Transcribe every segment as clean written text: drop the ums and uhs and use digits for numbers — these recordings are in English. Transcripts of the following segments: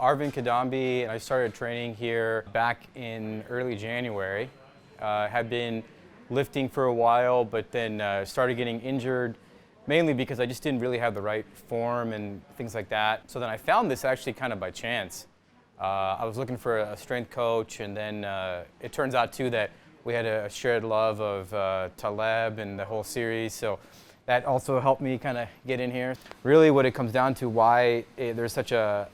Arvind Cadambi, and I started training here back in early January. Had been lifting for a while, but then started getting injured, mainly because I just didn't really have the right form and things like that. So then I found this actually kind of by chance. I was looking for a strength coach, and then it turns out too that we had a shared love of Taleb and the whole series. So that also helped me kind of get in here. Really what it comes down to why there's such a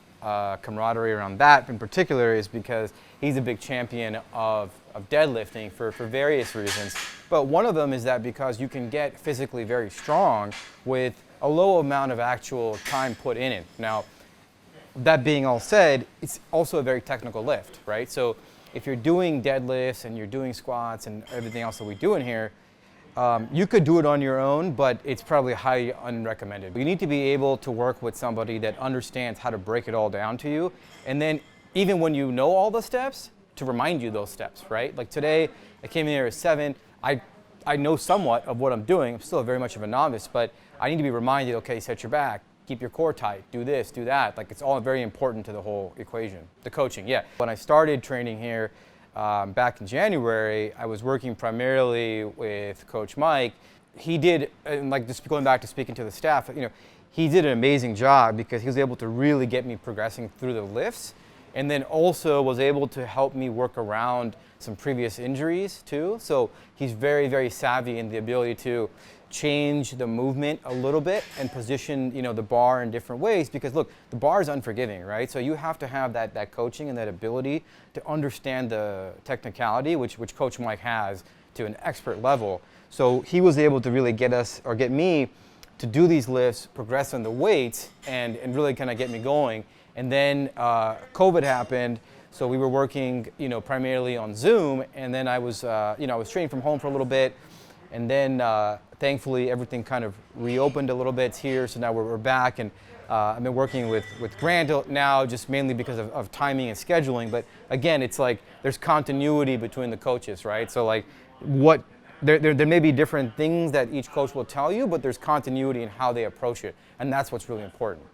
camaraderie around that in particular is because he's a big champion of deadlifting for various reasons. But one of them is that because you can get physically very strong with a low amount of actual time put in it. Now, that being all said, it's also a very technical lift, right? So if you're doing deadlifts and you're doing squats and everything else that we do in here, you could do it on your own, but it's probably highly unrecommended. You need to be able to work with somebody that understands how to break it all down to you, and then even when you know all the steps, to remind you those steps, right? Like today, I came in here at 7. I know somewhat of what I'm doing. I'm still very much of a novice, but I need to be reminded, okay, set your back, keep your core tight, do this, do that. Like it's all very important to the whole equation. The coaching, yeah. When I started training here, back in January, I was working primarily with Coach Mike. He did, and like just going back to speaking to the staff, he did an amazing job because he was able to really get me progressing through the lifts, and then also was able to help me work around some previous injuries too. So he's very, very savvy in the ability to change the movement a little bit and position, the bar in different ways, because look, the bar is unforgiving, right? So you have to have that coaching and that ability to understand the technicality, which Coach Mike has to an expert level. So he was able to really get me to do these lifts, progress on the weights, and really kind of get me going. And then COVID happened, so we were working, primarily on Zoom, and then I was training from home for a little bit. And then, thankfully, everything kind of reopened a little bit here, so now we're back. And I've been working with Grant now, just mainly because of timing and scheduling. But again, it's like there's continuity between the coaches, right? So like, there may be different things that each coach will tell you, but there's continuity in how they approach it, and that's what's really important.